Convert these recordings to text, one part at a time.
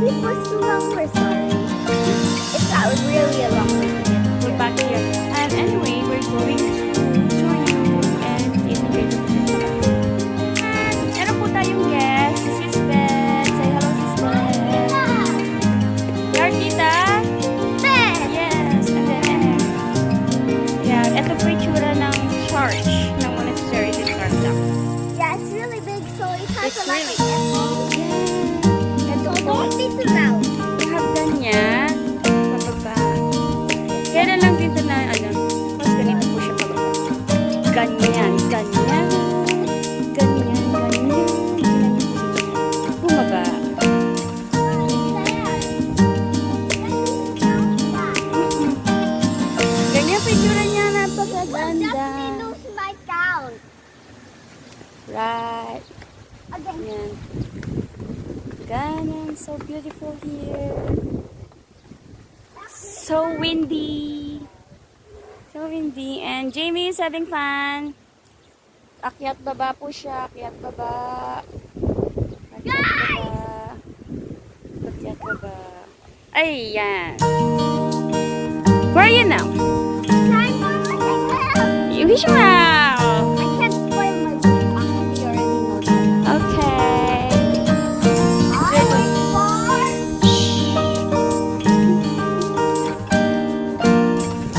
it was too long, we're sorry. It's not really a long way to get here. We're back here. And anyway, we're going to show you and integrate the And meron po tayong guest, si Sis Beth. Say hello, Sis Beth. Your tita? Beth! Yes. And then, yeah, ito po yung tsura ng church ng Monasterio de Tarlac. Yeah, it's really big, so it has It's a lot really- of echoes. Ito So po, don't be too loud. yung hagdan niya, pababa. Kailan lang dito na, tapos ganito po siya pababa. Ganyan, ganyan, ganyan, ganyan. Tingnan niyo po siya. Bumaba. Ganyan po yung tsura niya, napakaganda. Definitely lose my count. Right. Again. Yan. Ganyan, so beautiful here. So windy. So windy. And Jamie is having fun. Akyat baba po siya. Akyat baba. Akyat baba. Akyat baba. Ay, yan. Where are you now? Time for myself. You wish wow. I can't spoil my video. Actually, you already know that. Okay. I went far.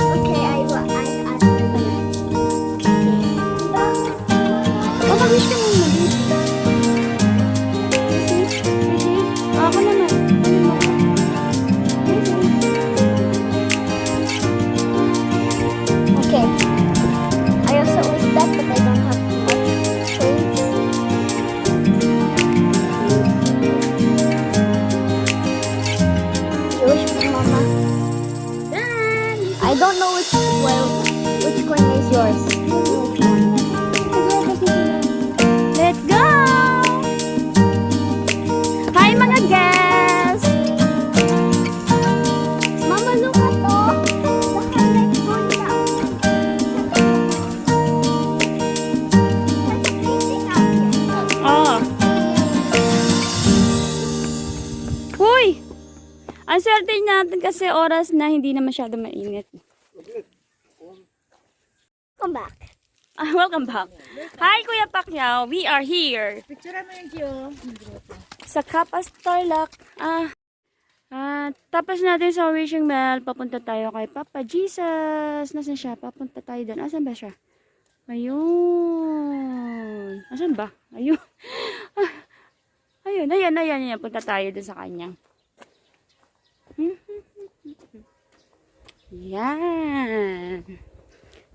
Okay, I Oh, mag-wish ka muna. Ako naman. Okay. I also wish that, but I don't have much space. You wish for Mama? I don't know which coin is yours. Let's go! Hi mga guests! Mama, look at all the highlights going down. There's a painting out here. Oh. Uy! Ang swerte natin kasi oras na hindi na masyado mainit. Come back. Welcome back. Hi Kuya Pacquiao, we are here. Picture mo yung Gio. Sa Tarlac. Tapos natin sa wishing bell, papunta tayo kay Papa Jesus. Nasaan siya? Papunta tayo doon. Asan ba siya? Ayun. Asan ba? Ayun. Ayun. Punta tayo doon sa kanya. Yan.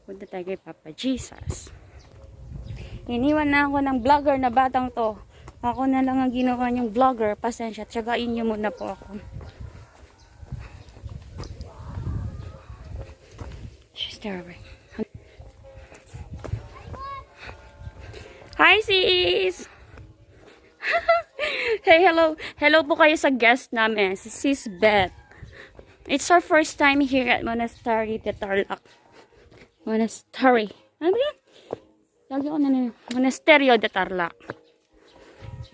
Punta tayo kay Papa Jesus. Iniwan na ako ng vlogger na batang to. Ako na lang ang ginawa niyong vlogger. Pasensya. Tsagain niyo muna po ako. She's terrible. Hi sis! Hey, hello. Hello po kayo sa guest namin. Si Sis Beth. It's our first time here at Monasterio de Tarlac. Monasterio. Ano ba yan? Lagi ko na Monasterio de Tarlac.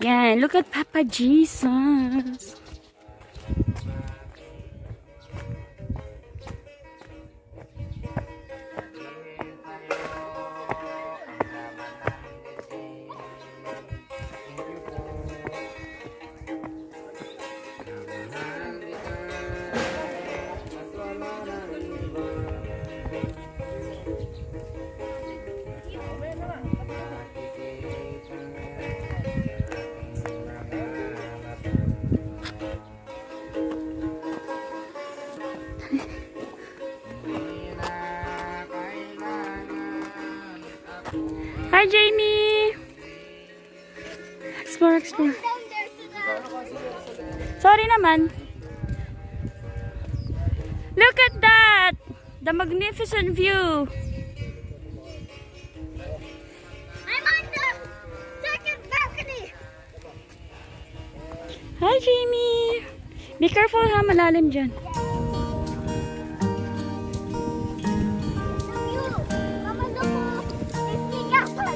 Yan. Look at Papa Jesus. Hi, Jamie! Explore. Down there to the... Sorry naman. Look at that! The magnificent view. I'm on the second balcony. Hi, Jamie! Be careful ha, malalim dyan. Mama, look, it's big apple.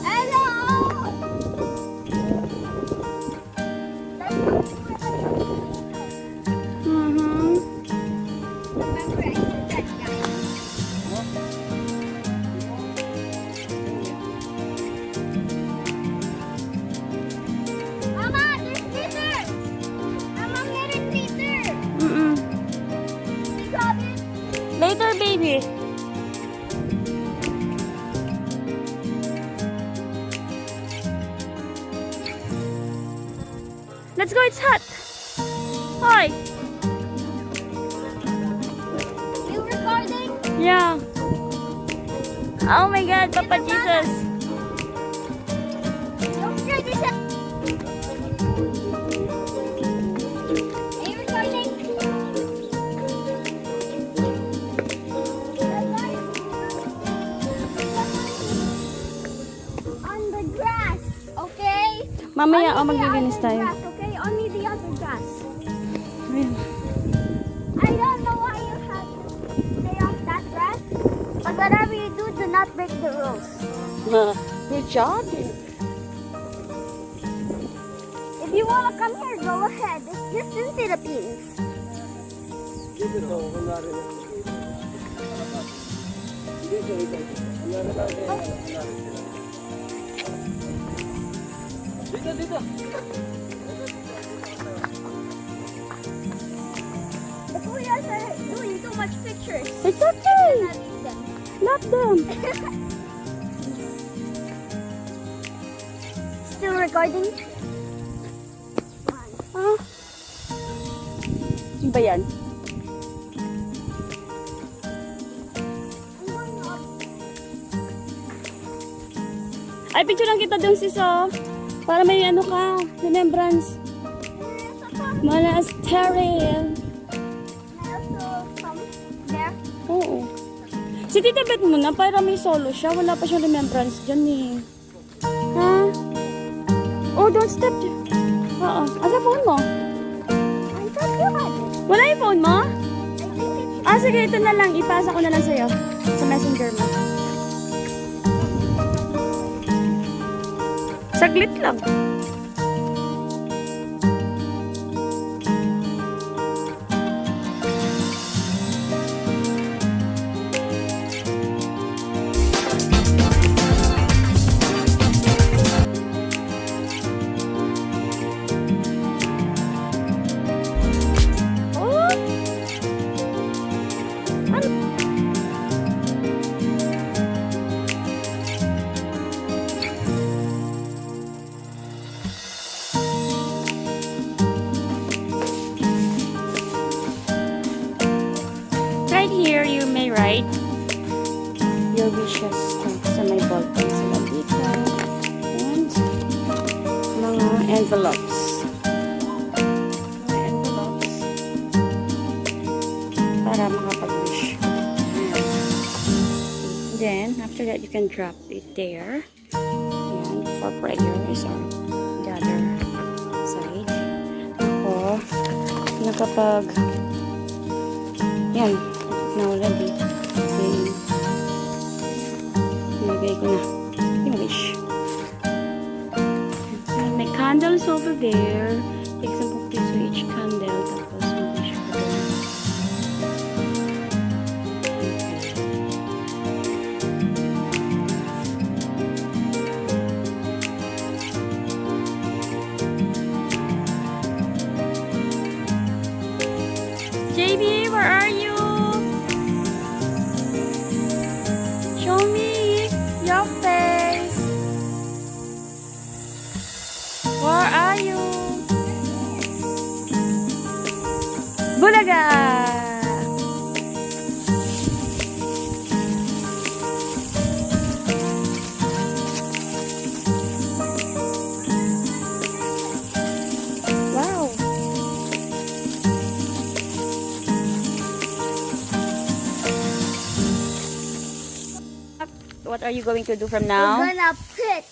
Hello. water, baby. Let's go, it's hot. Hi. You recording? Yeah. Oh my God, Papa Jesus. Don't try this out. Are you recording? On the grass, okay? Mamaya, Only the maglilinis other tayo. grass, okay? Only the other grass. Ayun. I don't know why you have to stay off that grass, but whatever you do not break the rules. You're jogging. If you want to come here, go ahead. It's just in Philippines. The Kuyas are doing too much pictures. It's okay. Not eat them. Not them. Still recording? Ah. Ano ba yan? Ay, picture lang kita dun, sis, oh. Para may ano ka, remembrance. Monasterio. There. Oo. Si Tita Bet muna, para may solo siya. Wala pa siyang remembrance dyan, eh. Ha? Oh, don't step. Oo. Asa phone mo? I thought you had it. Wala yung phone mo? I think it's Ah, sige, ito na lang. Ipasa ko na lang sa'yo. Sa messenger mo. Saglit lang. Oh! Ano? Right here, you may write your wishes sa may ballpen sila dito. And mga envelopes. Mga envelopes. Para makapag-wish. Then, after that, you can drop it there. And for prayers or the other side. Ako, nakapag yan, na already. Kasi, nilagay ko na yung wish. And may candles over there. Take some piso each candle. Tapos, mag-wish ko doon. JB, where are you? Show me your face. Where are you? Bulaga! Wow! What are you going to do from now? We're gonna pick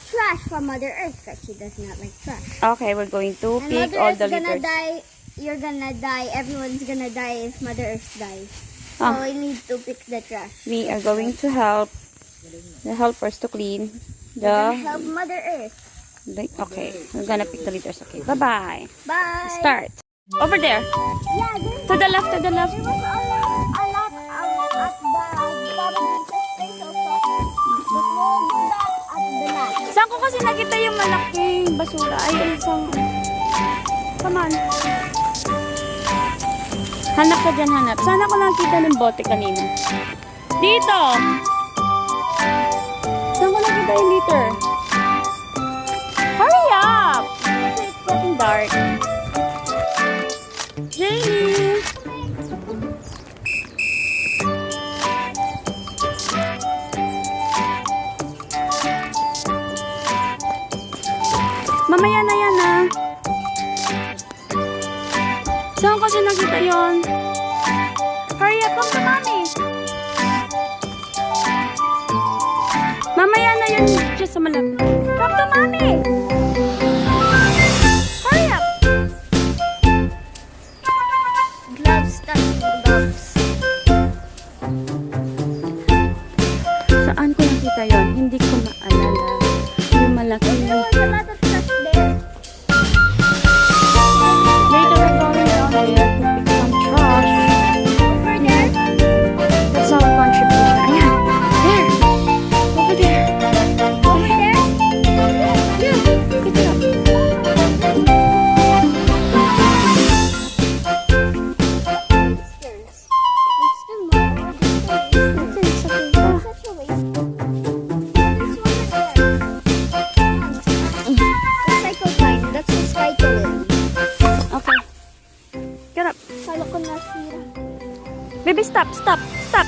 trash from Mother Earth because she does not like trash. Okay, we're going to And pick Mother all Earth's the gonna litters. die. You're gonna die. Everyone's gonna die if Mother Earth dies. So Ah. we need to pick the trash. We are going to help the helpers to clean We're gonna the... help Mother Earth. Okay, we're gonna pick the litters. Okay, bye-bye. Bye. Start. Over there. Yeah, there's To the left, to the left. there was a lot at the Papa Jesus place also. But we'll do that at the last. Saan ko kasi nakita yung malaking basura? Ay, isang... Come on. Hanap ka dyan, hanap. Sana ko nakita ng bote kanina. Dito! Saan ko nakita yung liter? Hurry up! It's getting dark. Jamie! Mamaya na yan, ah. Saan kasi nakita yon? Hurry up, come to mommy. Mamaya na yan dyan sa malapit. Come to mommy. Hurry up. Gloves, touching gloves. Saan ko nakita yon? Hindi ko maalala. Yung malaki. There was a lot of trash there. Later we're going down there to pick some trash. Over there. That's our contribution. Ayan. There. Over there. Over there. Yeah. Good job. There's still more. It's okay. Ah. Such a waste. There's one there. Recycle time. That's recycling. Okay. Get up. Kala ko nasira. Baby, stop, stop, stop.